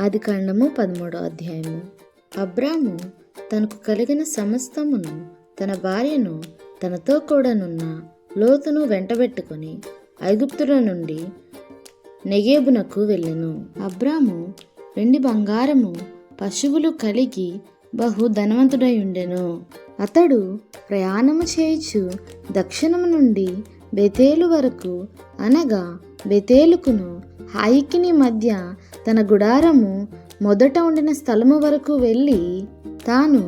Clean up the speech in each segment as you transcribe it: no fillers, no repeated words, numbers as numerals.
ఆదికాండము 13 అబ్రాము తనకు కలిగిన సమస్తమును తన భార్యను తనతో కూడానున్న లోతును వెంటబెట్టుకొని ఐగుప్తులో నుండి నెగేబునకు వెళ్ళెను. అబ్రాము వెండి బంగారము పశువులు కలిగి బహు ధనవంతుడై ఉండెను. అతడు ప్రయాణము చేయుచు దక్షిణము నుండి బేతేలు వరకు, అనగా బేతేలుకును హాయికిని మధ్య తన గుడారము మొదట ఉండిన స్థలము వరకు వెళ్ళి తాను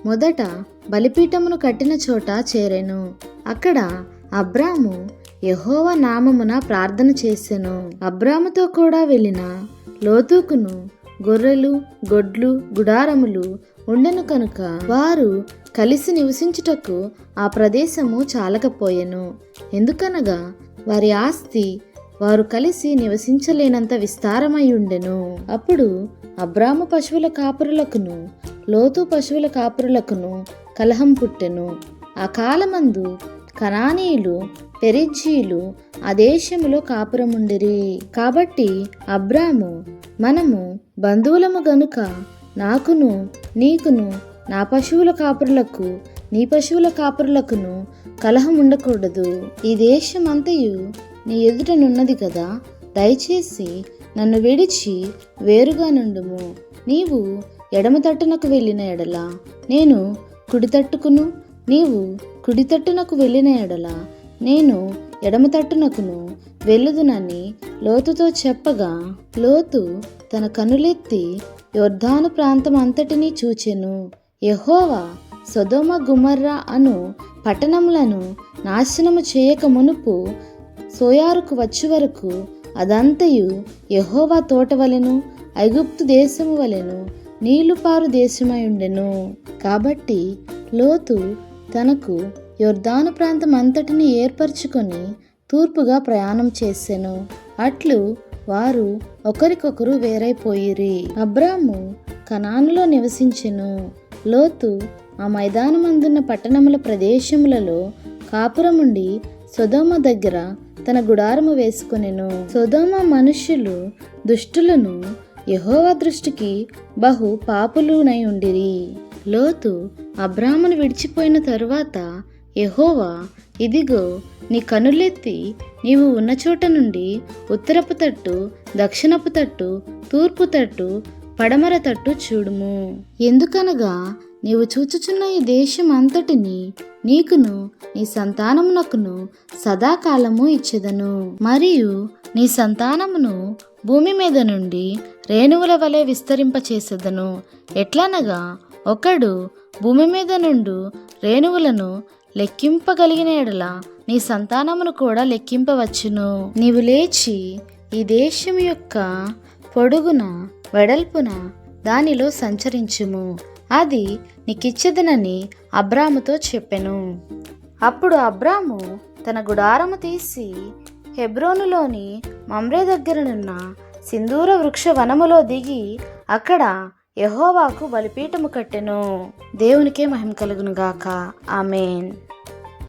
మొదట బలిపీఠమును కట్టిన చోట చేరెను. అక్కడ అబ్రాము యెహోవా నామమున ప్రార్థన చేసెను. అబ్రాముతో కూడా వెళ్ళిన లోతుకును గొర్రెలు, గొడ్లు, గుడారములు ఉండెను కనుక వారు కలిసి నివసించుటకు ఆ ప్రదేశము చాలకపోయెను. ఎందుకనగా వారి ఆస్తి వారు కలిసి నివసించలేనంత విస్తారమై ఉండెను. అప్పుడు అబ్రాము పశువుల కాపురులకును లోతు పశువుల కాపురులకును కలహం పుట్టెను. ఆ కాలమందు కనానీయులు, పెరిజ్జీయులు ఆ దేశములో కాపురముండిరి. కాబట్టి అబ్రాము, మనము బంధువులము గనుక నాకును నీకును నా పశువుల కాపురులకు నీ పశువుల కాపురులకును కలహం ఉండకూడదు. ఈ దేశమంతయు నీ ఎదుటనున్నది కదా, దయచేసి నన్ను విడిచి వేరుగా నుండుము. నీవు ఎడమ తట్టునకు వెళ్ళిన ఎడల నేను కుడి తట్టుకును, నీవు కుడి తట్టునకు వెళ్ళిన ఎడల నేను ఎడమ తట్టునకును వెళ్ళుదునని లోతుతో చెప్పగా, లోతు తన కనులెత్తి యొర్దాను ప్రాంతం అంతటినీ చూచెను. యెహోవా సొదొమ గుమర్రా అను పట్టణములను నాశనము చేయక మునుపు సోయారుకు వచ్చి వరకు అదంతయు యెహోవా తోట వలెను ఐగుప్తు దేశము వలెను నీళ్లుపారు దేశమై ఉండెను. కాబట్టి లోతు తనకు యొర్దాను ప్రాంతం అంతటిని ఏర్పరచుకొని తూర్పుగా ప్రయాణం చేసెను. అట్లు వారు ఒకరికొకరు వేరైపోయిరి. అబ్రాము కనానులో నివసించెను. లోతు ఆ మైదానమందున్న పట్టణముల ప్రదేశములలో కాపురముండి సొదొమ దగ్గర తన గుడారము వేసుకొనెను. సొదొమ మనుష్యులు దుష్టులను, యెహోవా దృష్టికి బహు పాపులునై ఉండిరి. లోతు అబ్రామును విడిచిపోయిన తరువాత యెహోవా, ఇదిగో నీ కనులెత్తి నీవు ఉన్న చోట నుండి ఉత్తరపు తట్టు, దక్షిణపు తట్టు, తూర్పు తట్టు, పడమర తట్టు చూడుము. ఎందుకనగా నీవు చూచుచున్న ఈ దేశం అంతటిని నీకును నీ సంతానమునకును సదాకాలము ఇచ్చెదను. మరియు నీ సంతానమును భూమి మీద నుండి రేణువుల వలె విస్తరింపచేసెదను. ఎట్లనగా ఒకడు భూమి మీద నుండి రేణువులను లెక్కింపగలిగిన ఎడల నీ సంతానమును కూడా లెక్కింపవచ్చును. నీవు లేచి ఈ దేశం యొక్క పొడుగున వెడల్పున దానిలో సంచరించుము, అది నీకిచ్చెదనని అబ్రాముతో చెప్పెను. అప్పుడు అబ్రాము తన గుడారము తీసి హెబ్రోనులోని మమ్రే దగ్గరనున్న సింధూర వృక్ష వనములో దిగి అక్కడ యెహోవాకు బలిపీఠము కట్టెను. దేవునికే మహిమ కలుగును గాక. ఆమేన్.